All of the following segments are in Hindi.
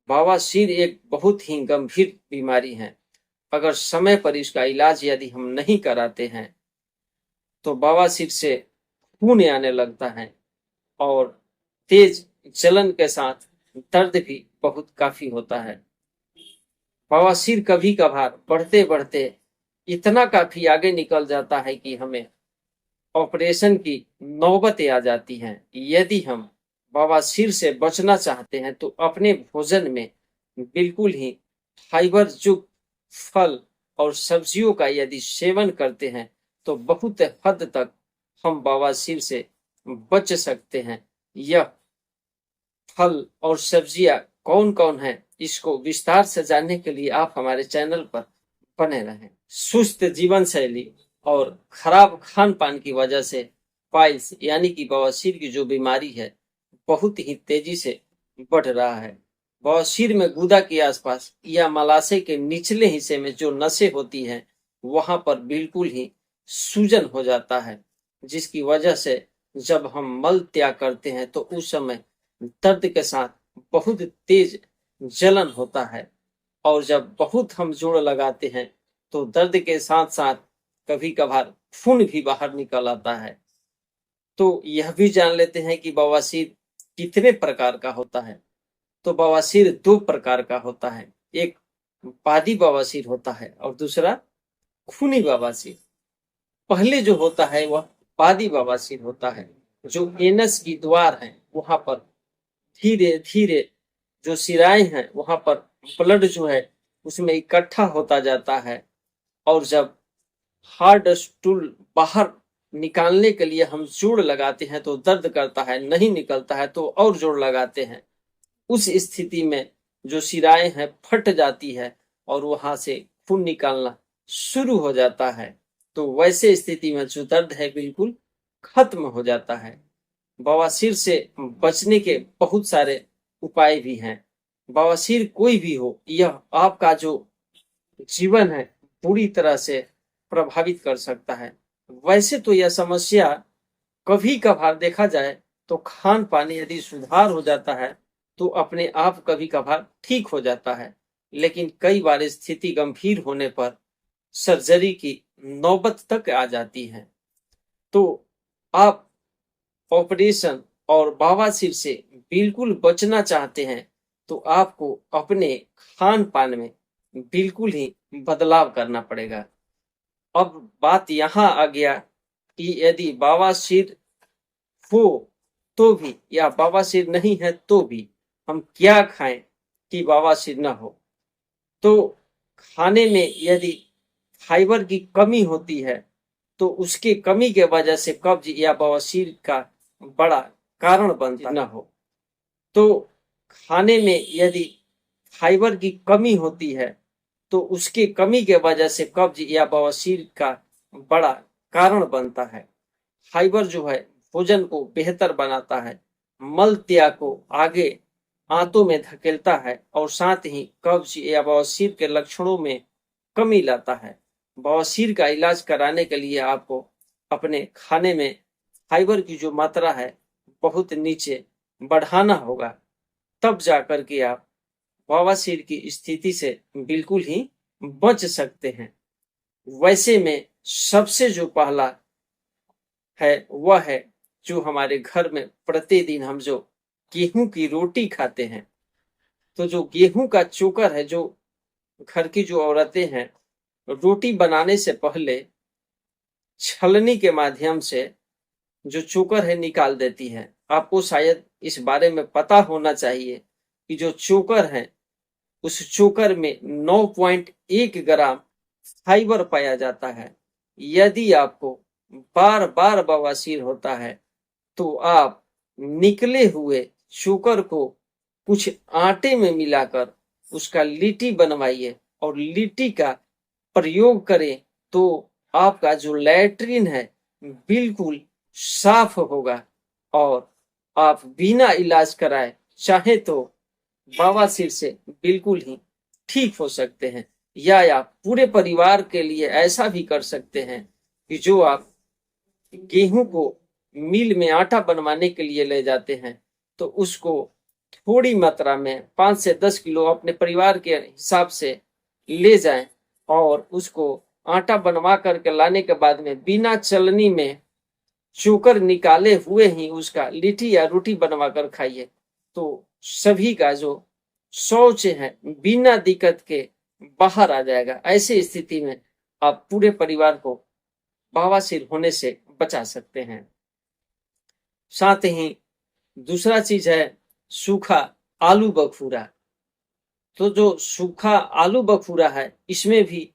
बवासीर एक बहुत ही गंभीर बीमारी है। अगर समय पर इसका इलाज यदि हम नहीं कराते हैं तो बवासीर से खून आने लगता है और तेज जलन के साथ दर्द भी बहुत काफी होता है। बवासीर कभी कभार बढ़ते बढ़ते इतना काफी आगे निकल जाता है कि हमें ऑपरेशन की नौबतें आ जाती हैं। यदि हम बवासीर से बचना चाहते हैं तो अपने भोजन में बिल्कुल ही फाइबर युक्त फल और सब्जियों का यदि सेवन करते हैं तो बहुत हद तक हम बवासीर से बच सकते हैं। यह फल और सब्जियां कौन कौन है, इसको विस्तार से जानने के लिए आप हमारे चैनल पर बने रहें। सुस्त जीवन शैली और खराब खान पान की वजह से पाइल्स यानी कि बवासीर की जो बीमारी है बहुत ही तेजी से बढ़ रहा है। बवासीर में गुदा के आसपास या मलाशय के निचले हिस्से में जो नसें होती हैं वहां पर बिल्कुल ही सूजन हो जाता है, जिसकी वजह से जब हम मल त्याग करते हैं तो उस समय दर्द के साथ बहुत तेज जलन होता है। और जब बहुत हम जोर लगाते हैं तो दर्द के साथ साथ कभी कभार खून भी बाहर निकल आता है। तो यह भी जान लेते हैं कि बवासीर कितने प्रकार का होता है। तो बवासीर दो प्रकार का होता है, एक पादी बवासीर होता है और दूसरा खूनी बवासीर। पहले जो होता है वह पादी बवासीर होता है, जो एनस की द्वार है वहां पर धीरे धीरे जो सिराएं हैं वहां पर ब्लड जो है उसमें इकट्ठा होता जाता है। और जब हार्ड स्टूल बाहर निकालने के लिए हम जोड़ लगाते हैं तो दर्द करता है, नहीं निकलता है तो और जोड़ लगाते हैं। उस स्थिति में जो सिराएं हैं फट जाती है और वहां से खून निकालना शुरू हो जाता है। तो वैसे स्थिति में जो दर्द है बिल्कुल खत्म हो जाता है। बवासीर से बचने के बहुत सारे उपाय भी हैं। बवासीर कोई भी हो, यह आपका जो जीवन है पूरी तरह से प्रभावित कर सकता है। वैसे तो यह समस्या कभी कभार देखा जाए तो खान पान यदि सुधार हो जाता है तो अपने आप कभी कभार ठीक हो जाता है, लेकिन कई बार स्थिति गंभीर होने पर सर्जरी की नौबत तक आ जाती है। तो आप ऑपरेशन और बवासीर से बिल्कुल बचना चाहते हैं तो आपको अपने खान पान में बिल्कुल ही बदलाव करना पड़ेगा। अब बात यहाँ आ गया कि यदि बवासीर हो तो भी या बवासीर नहीं है तो भी हम क्या खाएं कि बवासीर न हो। तो खाने में यदि फाइबर की कमी होती है तो उसकी कमी के वजह से कब्ज या बवासीर का बड़ा कारण बनता न हो। तो खाने में यदि फाइबर की कमी होती है तो उसकी कमी के वजह से कब्ज या बवासीर का बड़ा कारण बनता है। फाइबर जो है भोजन को बेहतर बनाता है, मल त्याग को आगे आंतों में धकेलता है और साथ ही कब्ज या बवासीर के लक्षणों में कमी लाता है। बवासीर का इलाज कराने के लिए आपको अपने खाने में फाइबर की जो मात्रा है बहुत नीचे बढ़ाना होगा, तब जाकर के आप बवासीर की स्थिति से बिल्कुल ही बच सकते हैं। वैसे में सबसे जो पहला है वह है जो हमारे घर में प्रतिदिन हम जो गेहूं की रोटी खाते हैं। तो जो गेहूं का चोकर है, जो घर की जो औरतें हैं रोटी बनाने से पहले छलनी के माध्यम से जो चोकर है निकाल देती है। आपको शायद इस बारे में पता होना चाहिए कि जो चोकर है उस चोकर में 9.1 ग्राम फाइबर पाया जाता है। यदि आपको बार बार बवासीर होता है तो आप निकले हुए चोकर को कुछ आटे में मिलाकर उसका लिट्टी बनवाइए और लिट्टी का प्रयोग करें तो आपका जो लैट्रिन है बिल्कुल साफ होगा और आप बिना इलाज कराए चाहे तो बवासीर से बिल्कुल ही ठीक हो सकते हैं। या आप पूरे परिवार के लिए ऐसा भी कर सकते हैं कि जो आप गेहूं को मिल में आटा बनवाने के लिए ले जाते हैं तो उसको थोड़ी मात्रा में 5 से 10 किलो अपने परिवार के हिसाब से ले जाएं और उसको आटा बनवा करके लाने के बाद में बिना चलनी में चोकर निकाले हुए ही उसका लिट्टी या रोटी बनवा कर खाइए, तो सभी का जो शौच है बिना दिक्कत के बाहर आ जाएगा। ऐसी स्थिति में आप पूरे परिवार को बवासीर होने से बचा सकते हैं। साथ ही दूसरा चीज है सूखा आलू बखूरा। तो जो सूखा आलू बखूरा है इसमें भी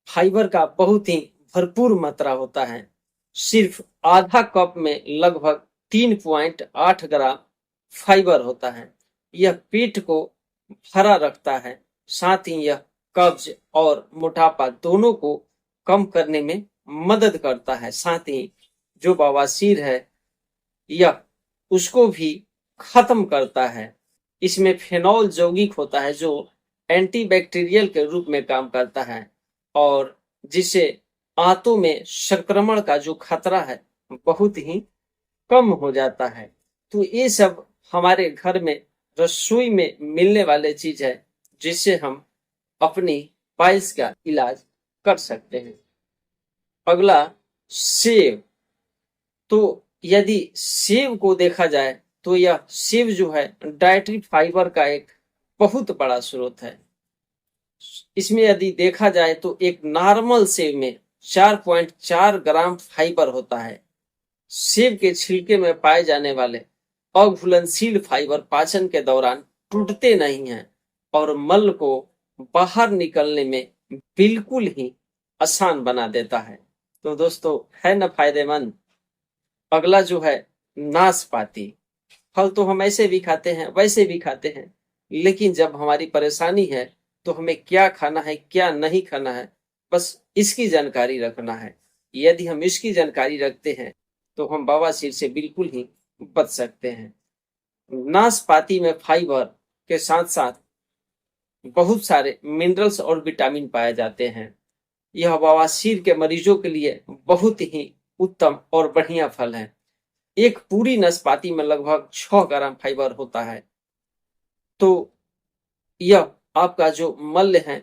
फाइबर का बहुत ही भरपूर मात्रा होता है। सिर्फ आधा कप में लगभग 3.8 ग्राम फाइबर होता है। यह पेट को भरा रखता है, साथ ही यह कब्ज और मोटापा दोनों को कम करने में मदद करता है। साथ ही जो बवासीर है यह उसको भी खत्म करता है। इसमें फेनॉल यौगिक होता है जो एंटीबैक्टीरियल के रूप में काम करता है और जिससे आंतों में संक्रमण का जो खतरा है बहुत ही कम हो जाता है। तो ये सब हमारे घर में रसोई में मिलने वाले चीज है जिससे हम अपनी पाइल्स का इलाज कर सकते हैं। अगला सेव। तो यदि सेव को देखा जाए तो यह सेव जो है डाइटरी फाइबर का एक बहुत बड़ा स्रोत है। इसमें यदि देखा जाए तो एक नॉर्मल सेव में 4.4 ग्राम फाइबर होता है। सेव के छिलके में पाए जाने वाले अघुलनशील फाइबर पाचन के दौरान टूटते नहीं हैं और मल को बाहर निकलने में बिल्कुल ही आसान बना देता है। तो दोस्तों है ना फायदेमंद। अगला जो है नाशपाती। फल तो हम ऐसे भी खाते हैं वैसे भी खाते हैं, लेकिन जब हमारी परेशानी है तो हमें क्या खाना है क्या नहीं खाना है बस इसकी जानकारी रखना है। यदि हम इसकी जानकारी रखते हैं तो हम बवासीर से बिल्कुल ही बच सकते हैं। नाशपाती में फाइबर के साथ साथ बहुत सारे मिनरल्स और विटामिन पाए जाते हैं। यह बवासीर के मरीजों के लिए बहुत ही उत्तम और बढ़िया फल है। एक पूरी नाशपाती में लगभग 6 ग्राम फाइबर होता है। तो यह आपका जो मल है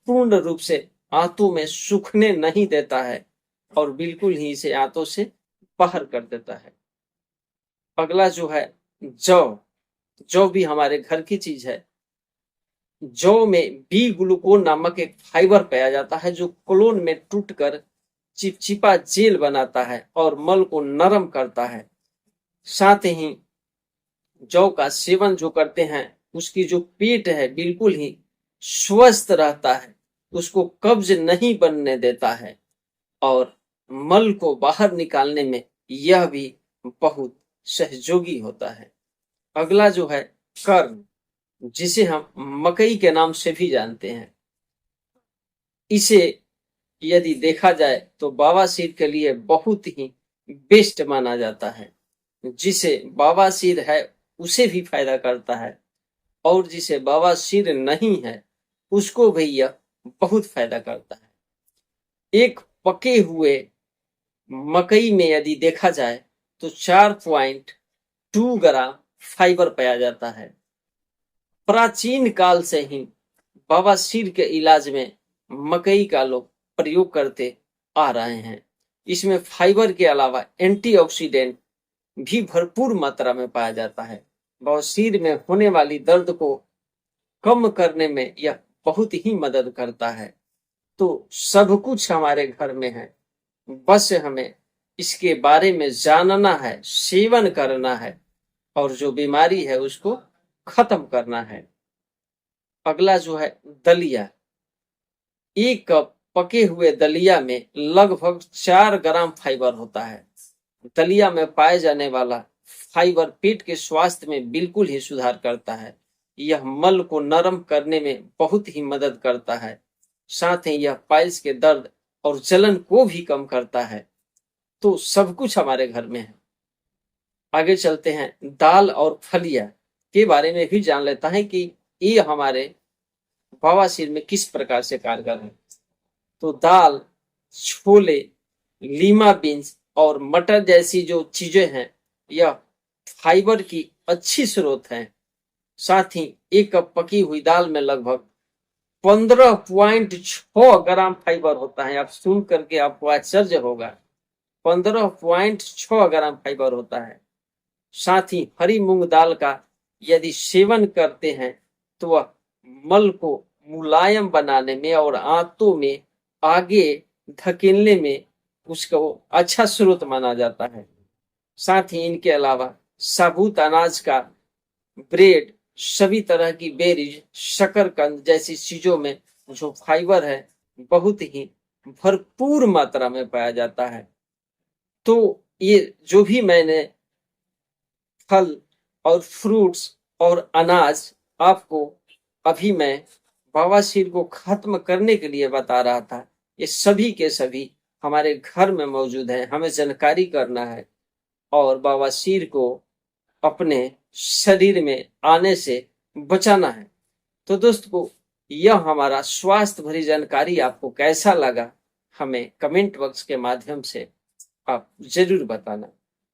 पूर्ण रूप से आंतों में सूखने नहीं देता है और बिल्कुल ही इसे आंतों से बाहर कर देता है। अगला जो है जौ। जौ भी हमारे घर की चीज है। जौ में बी ग्लूकोन नामक एक फाइबर पाया जाता है जो कोलोन में टूटकर चिपचिपा जेल बनाता है और मल को नरम करता है। साथ ही जौ का सेवन जो करते हैं उसकी जो पेट है बिल्कुल ही स्वस्थ रहता है, उसको कब्ज नहीं बनने देता है और मल को बाहर निकालने में यह भी बहुत सहयोगी होता है। अगला जो है कर्ण, जिसे हम मकई के नाम से भी जानते हैं। इसे यदि देखा जाए तो बवासीर के लिए बहुत ही बेस्ट माना जाता है। जिसे बवासीर है उसे भी फायदा करता है और जिसे बवासीर नहीं है उसको भी यह बहुत फायदा करता है। एक पके हुए मकई में यदि देखा जाए तो 4.2 ग्राम फाइबर पाया जाता है। प्राचीन काल से ही बवासीर के इलाज में मकई का लोग प्रयोग करते आ रहे हैं। इसमें फाइबर के अलावा एंटीऑक्सीडेंट भी भरपूर मात्रा में पाया जाता है। बवासीर में होने वाली दर्द को कम करने में यह बहुत ही मदद करता है। तो सब कुछ हमारे घर में है, बस हमें इसके बारे में जानना है, सेवन करना है और जो बीमारी है उसको खत्म करना है। अगला जो है दलिया। एक कप पके हुए दलिया में लगभग 4 ग्राम फाइबर होता है। दलिया में पाए जाने वाला फाइबर पेट के स्वास्थ्य में बिल्कुल ही सुधार करता है। यह मल को नरम करने में बहुत ही मदद करता है। साथ ही यह पाइल्स के दर्द और जलन को भी कम करता है। तो सब कुछ हमारे घर में है। आगे चलते हैं दाल और फलिया के बारे में भी जान लेता है कि ये हमारे बवासीर में किस प्रकार से कारगर है। तो दाल, छोले, लीमा बीन्स और मटर जैसी जो चीजें हैं यह फाइबर की अच्छी स्रोत हैं साथ ही एक कप पकी हुई दाल में लगभग 15.6 ग्राम फाइबर होता है। आप सुन करके आपको आश्चर्य होगा, 15.6 ग्राम फाइबर होता है। साथ ही हरी मूंग दाल का यदि सेवन करते हैं तो वह मल को मुलायम बनाने में और आंतों में आगे धकेलने में उसको अच्छा स्रोत माना जाता है। साथ ही इनके अलावा साबुत अनाज का ब्रेड, सभी तरह की बेरीज, शकरकंद जैसी चीजों में जो फाइबर है बहुत ही भरपूर मात्रा में पाया जाता है। तो ये जो भी मैंने फल और फ्रूट्स और अनाज आपको अभी मैं बवासीर को खत्म करने के लिए बता रहा था, ये सभी के सभी हमारे घर में मौजूद है। हमें जानकारी करना है और बवासीर को अपने शरीर में आने से बचाना है। तो दोस्तों, यह हमारा स्वास्थ्य भरी जानकारी आपको कैसा लगा, हमें कमेंट बॉक्स के माध्यम से आप जरूर बताना,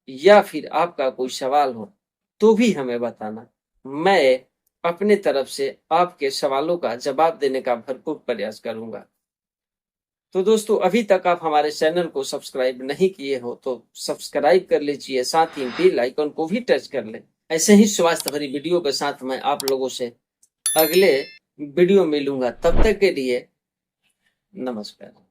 या फिर आपका कोई सवाल हो तो भी हमें बताना। मैं अपने तरफ से आपके सवालों का जवाब देने का भरपूर प्रयास करूंगा। तो दोस्तों, अभी तक आप हमारे चैनल को सब्सक्राइब नहीं किए हो तो सब्सक्राइब कर लीजिए, साथ ही बेल आइकन को भी टच कर लें। ऐसे ही स्वास्थ्य भरी वीडियो के साथ मैं आप लोगों से अगले वीडियो मिलूंगा। तब तक के लिए नमस्कार।